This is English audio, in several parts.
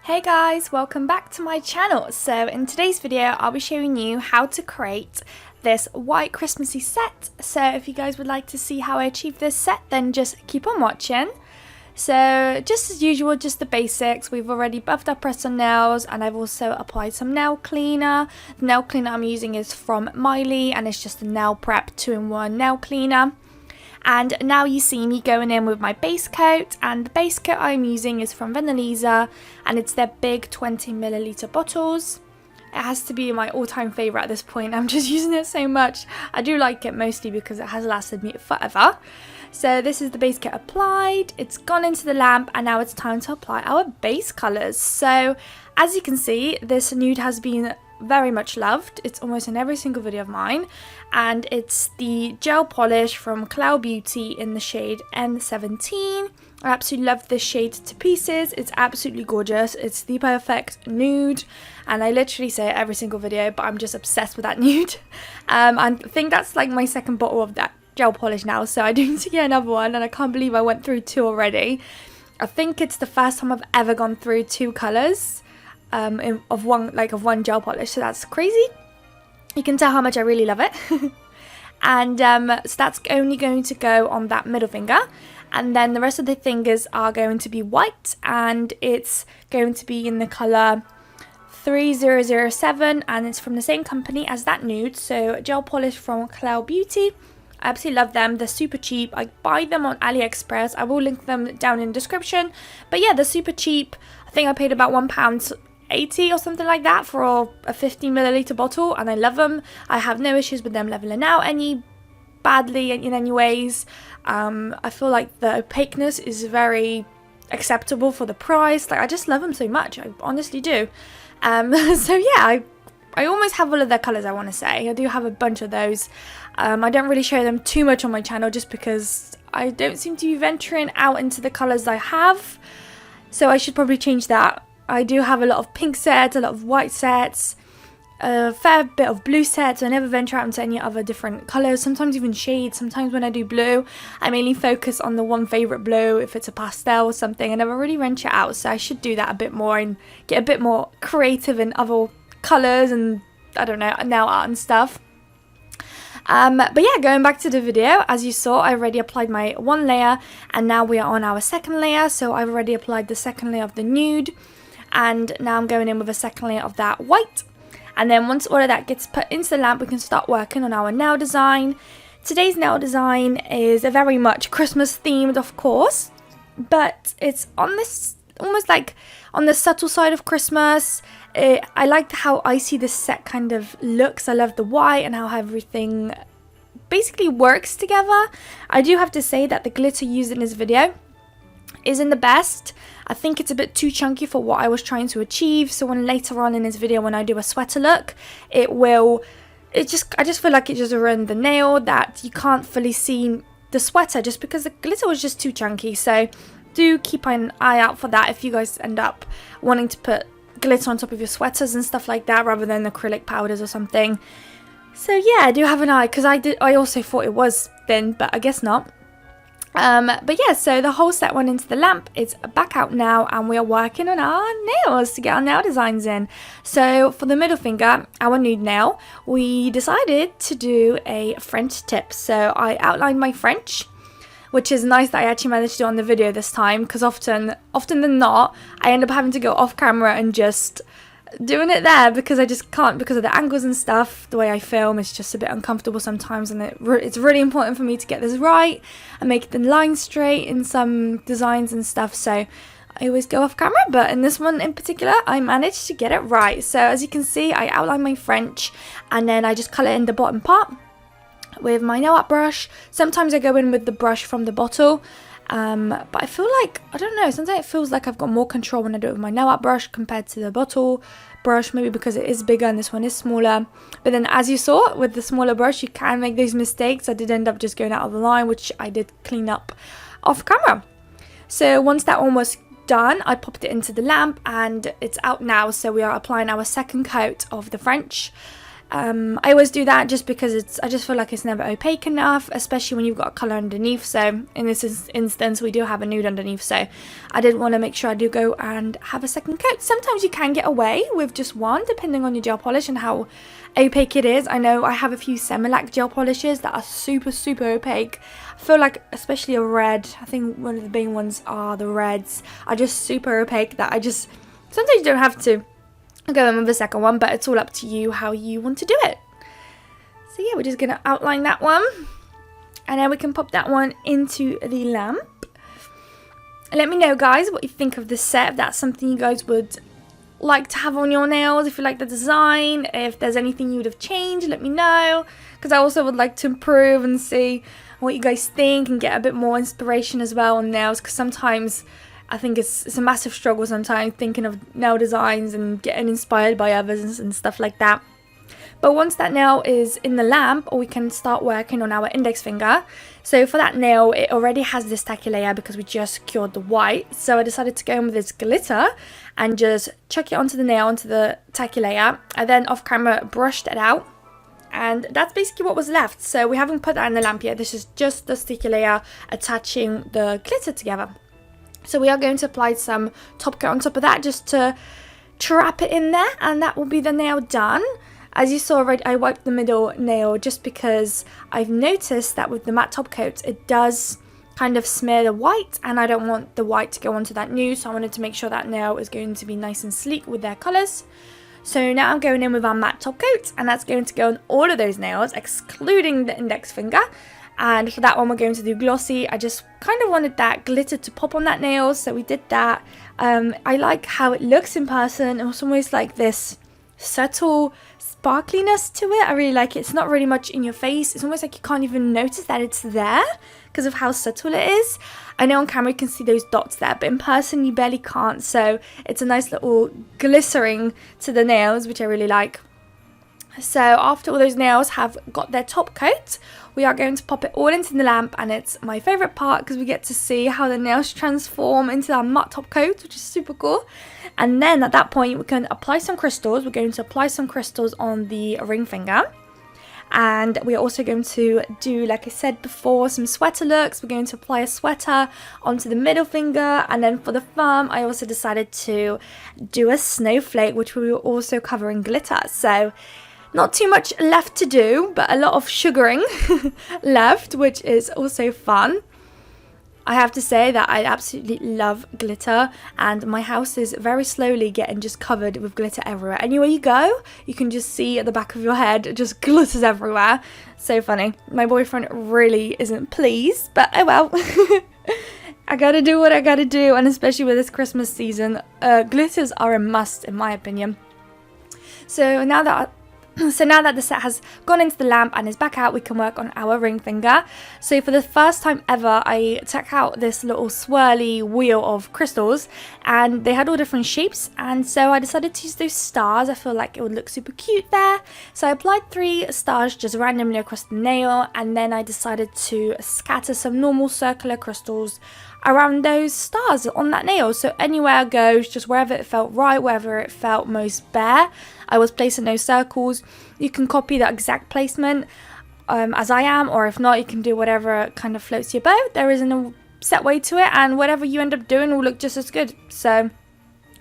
Hey guys, welcome back to my channel. So in today's video I'll be showing you how to create this white Christmassy set. So if you guys would like to see how I achieve this set, then just keep on watching. So just as usual, just the basics. We've already buffed our press-on nails and I've also applied some nail cleaner. The nail cleaner I'm using is from Miley and it's just a nail prep 2-in-1 nail cleaner. And now you see me going in with my base coat, and the base coat I'm using is from Vanillisa and it's their big 20ml bottles. It has to be my all-time favourite at this point. I'm just using it so much. I do like it mostly because it has lasted me forever. So this is the base coat applied, it's gone into the lamp, and now it's time to apply our base colours. So as you can see, this nude has been very much loved. It's almost in every single video of mine, and it's the gel polish from Cloud Beauty in the shade N17. I absolutely love this shade to pieces. It's absolutely gorgeous. It's the perfect nude, and I literally say it every single video, but I'm just obsessed with that nude. I think that's like my second bottle of that gel polish now, so I do need to get another one, and I can't believe I went through two already. I think it's the first time I've ever gone through two colours of one gel polish, so that's crazy. You can tell how much I really love it. And so that's only going to go on that middle finger, and then the rest of the fingers are going to be white, and it's going to be in the colour 3007, and it's from the same company as that nude, so gel polish from Cloud Beauty. I absolutely love them. They're super cheap. I buy them on AliExpress. I will link them down in the description. But yeah, they're super cheap. I think I paid about £1.80 or something like that for a 50ml bottle, and I love them. I have no issues with them leveling out badly in any ways. I feel like the opaqueness is very acceptable for the price. Like, I just love them so much. I honestly do. So yeah, I almost have all of their colours, I want to say. I do have a bunch of those. I don't really show them too much on my channel just because I don't seem to be venturing out into the colours I have. So I should probably change that. I do have a lot of pink sets, a lot of white sets, a fair bit of blue sets. I never venture out into any other different colours, sometimes even shades. Sometimes when I do blue, I mainly focus on the one favourite blue. If it's a pastel or something, I never really venture out. So I should do that a bit more and get a bit more creative in other colours and, I don't know, nail art and stuff. But yeah, going back to the video, as you saw, I already applied my one layer, and now we are on our second layer. So I've already applied the second layer of the nude, and now I'm going in with a second layer of that white. And then once all of that gets put into the lamp, we can start working on our nail design. Today's nail design is a very much Christmas themed, of course, but it's on this almost like on the subtle side of Christmas. I like how icy this set kind of looks. I love the white and how everything basically works together. I do have to say that the glitter used in this video isn't the best. I think it's a bit too chunky for what I was trying to achieve. So when later on in this video, when I do a sweater look, I just feel like it just ruined the nail, that you can't fully see the sweater just because the glitter was just too chunky. So do keep an eye out for that if you guys end up wanting to put glitter on top of your sweaters and stuff like that rather than acrylic powders or something. So yeah, I do have an eye, because I also thought it was thin, but I guess not. But yeah, so the whole set went into the lamp. It's back out now, and we are working on our nails to get our nail designs in. So for the middle finger, our nude nail, we decided to do a French tip. So I outlined my French, which is nice that I actually managed to do on the video this time, because often than not, I end up having to go off camera and just doing it there because I just can't, because of the angles and stuff. The way I film is just a bit uncomfortable sometimes, and it's really important for me to get this right and make the line straight in some designs and stuff. So I always go off camera, but in this one in particular, I managed to get it right. So as you can see, I outlined my French, and then I just colour in the bottom part with my nail art brush. Sometimes I go in with the brush from the bottle, but I feel like, I don't know, sometimes it feels like I've got more control when I do it with my nail art brush compared to the bottle brush, maybe because it is bigger and this one is smaller. But then as you saw, with the smaller brush, you can make those mistakes. I did end up just going out of the line, which I did clean up off camera. So once that one was done, I popped it into the lamp, and it's out now. So we are applying our second coat of the French. I always do that just because I just feel like it's never opaque enough, especially when you've got a colour underneath. So in this instance, we do have a nude underneath, so I did want to make sure I do go and have a second coat. Sometimes you can get away with just one, depending on your gel polish and how opaque it is. I know I have a few Semilac gel polishes that are super opaque. I feel like especially a red, I think one of the main ones are the reds, are just super opaque that I just, sometimes you don't have to go in with the second one, but it's all up to you how you want to do it. So yeah, we're just going to outline that one, and then we can pop that one into the lamp. Let me know, guys, what you think of this set, if that's something you guys would like to have on your nails, if you like the design, if there's anything you would have changed, let me know, because I also would like to improve and see what you guys think and get a bit more inspiration as well on nails, because sometimes I think it's a massive struggle sometimes thinking of nail designs and getting inspired by others and stuff like that. But once that nail is in the lamp, we can start working on our index finger. So for that nail, it already has this tacky layer because we just cured the white. So I decided to go in with this glitter and just chuck it onto the nail, onto the tacky layer. I then off camera brushed it out. And that's basically what was left. So we haven't put that in the lamp yet. This is just the sticky layer attaching the glitter together. So we are going to apply some top coat on top of that just to trap it in there, and that will be the nail done. As you saw already, I wiped the middle nail just because I've noticed that with the matte top coat, it does kind of smear the white, and I don't want the white to go onto that nude, so I wanted to make sure that nail is going to be nice and sleek with their colours. So now I'm going in with our matte top coat, and that's going to go on all of those nails, excluding the index finger. And for that one, we're going to do glossy. I just kind of wanted that glitter to pop on that nail, so we did that. I like how it looks in person. It was almost like this subtle sparkliness to it. I really like it. It's not really much in your face. It's almost like you can't even notice that it's there because of how subtle it is. I know on camera you can see those dots there, but in person you barely can't. So it's a nice little glistering to the nails, which I really like. So after all those nails have got their top coat, we are going to pop it all into the lamp, and it's my favourite part because we get to see how the nails transform into that matte top coat, which is super cool. And then at that point we can apply some crystals. We're going to apply some crystals on the ring finger, and we're also going to do, like I said before, some sweater looks. We're going to apply a sweater onto the middle finger, and then for the thumb I also decided to do a snowflake, which we will also cover in glitter. So not too much left to do, but a lot of sugaring left, which is also fun. I have to say that I absolutely love glitter, and my house is very slowly getting just covered with glitter everywhere. Anywhere you go, you can just see at the back of your head, it just glitters everywhere. So funny. My boyfriend really isn't pleased, but oh well. I gotta do what I gotta do, and especially with this Christmas season, glitters are a must in my opinion. So now that the set has gone into the lamp and is back out, we can work on our ring finger. So for the first time ever, I took out this little swirly wheel of crystals, and they had all different shapes, and so I decided to use those stars. I feel like it would look super cute there. So I applied 3 stars just randomly across the nail, and then I decided to scatter some normal circular crystals around those stars on that nail. So anywhere I go, just wherever it felt right, wherever it felt most bare, I was placing those circles. You can copy that exact placement as I am, or if not, you can do whatever kind of floats your boat. There isn't a set way to it, and whatever you end up doing will look just as good. So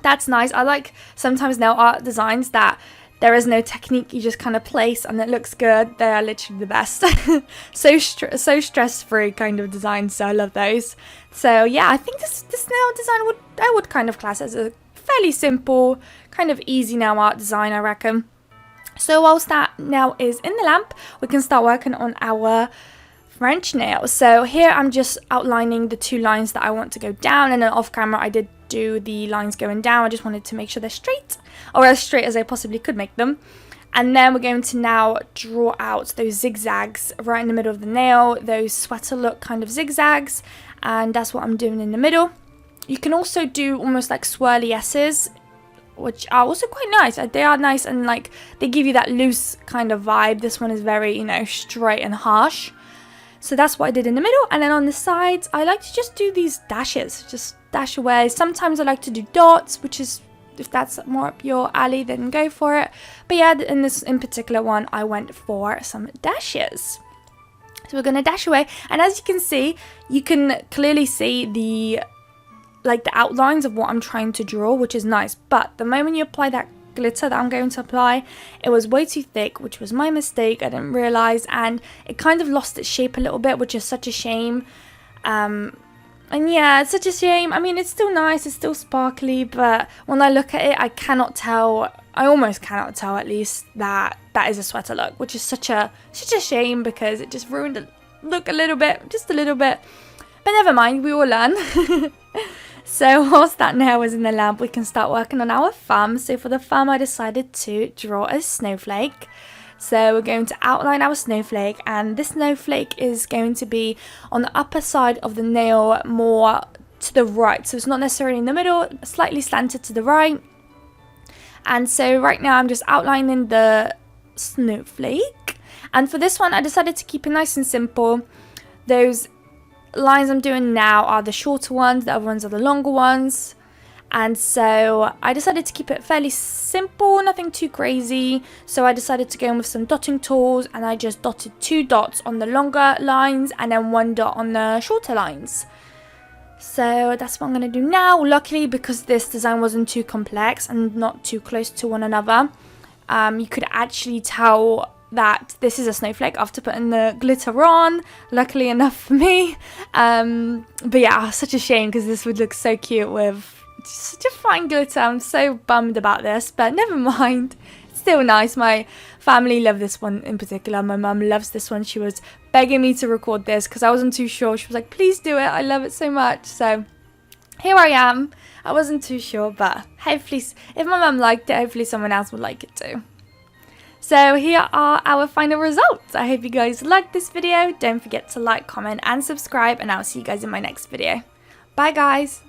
that's nice. I like sometimes nail art designs that there is no technique, you just kind of place and it looks good. They are literally the best. so stress-free kind of designs, so I love those. So yeah, I think this nail design I would kind of class as a fairly simple, kind of easy nail art design, I reckon. So whilst that nail is in the lamp, we can start working on our French nail. So here I'm just outlining the 2 lines that I want to go down, and then off camera I did do the lines going down. I just wanted to make sure they're straight, or as straight as I possibly could make them. And then we're going to now draw out those zigzags right in the middle of the nail, those sweater look kind of zigzags, and that's what I'm doing in the middle. You can also do almost like swirly S's, which are also quite nice. They are nice, and like they give you that loose kind of vibe. This one is very, you know, straight and harsh. So that's what I did in the middle. And then on the sides, I like to just do these dashes, just dash away. Sometimes I like to do dots, which is if that's more up your alley, then go for it. But yeah, in this in particular one, I went for some dashes. So we're going to dash away, and as you can see, you can clearly see the outlines of what I'm trying to draw, which is nice. But the moment you apply that glitter that I'm going to apply, it was way too thick, which was my mistake. I didn't realize, and it kind of lost its shape a little bit, which is such a shame. And yeah, it's such a shame. I mean, it's still nice, it's still sparkly, but when I look at it, I cannot tell, I almost cannot tell at least, that that is a sweater look, which is such a shame, because it just ruined the look a little bit, just a little bit. But never mind, we will learn. So whilst that nail was in the lamp, we can start working on our thumb. So for the thumb, I decided to draw a snowflake. So we're going to outline our snowflake, and this snowflake is going to be on the upper side of the nail, more to the right. So it's not necessarily in the middle, slightly slanted to the right. And so right now I'm just outlining the snowflake. And for this one, I decided to keep it nice and simple. Those lines I'm doing now are the shorter ones, the other ones are the longer ones. And so I decided to keep it fairly simple, nothing too crazy. So I decided to go in with some dotting tools, and I just dotted 2 dots on the longer lines and then 1 dot on the shorter lines. So that's what I'm going to do now. Luckily, because this design wasn't too complex and not too close to one another, you could actually tell that this is a snowflake after putting the glitter on, luckily enough for me. But yeah, such a shame, because this would look so cute with such a fine glitter. I'm so bummed about this, but never mind. It's still nice. My family love this one in particular. My mum loves this one. She was begging me to record this because I wasn't too sure. She was like, please do it. I love it so much. So here I am. I wasn't too sure, but hopefully, if my mum liked it, hopefully someone else would like it too. So here are our final results. I hope you guys liked this video. Don't forget to like, comment and subscribe, and I'll see you guys in my next video. Bye guys.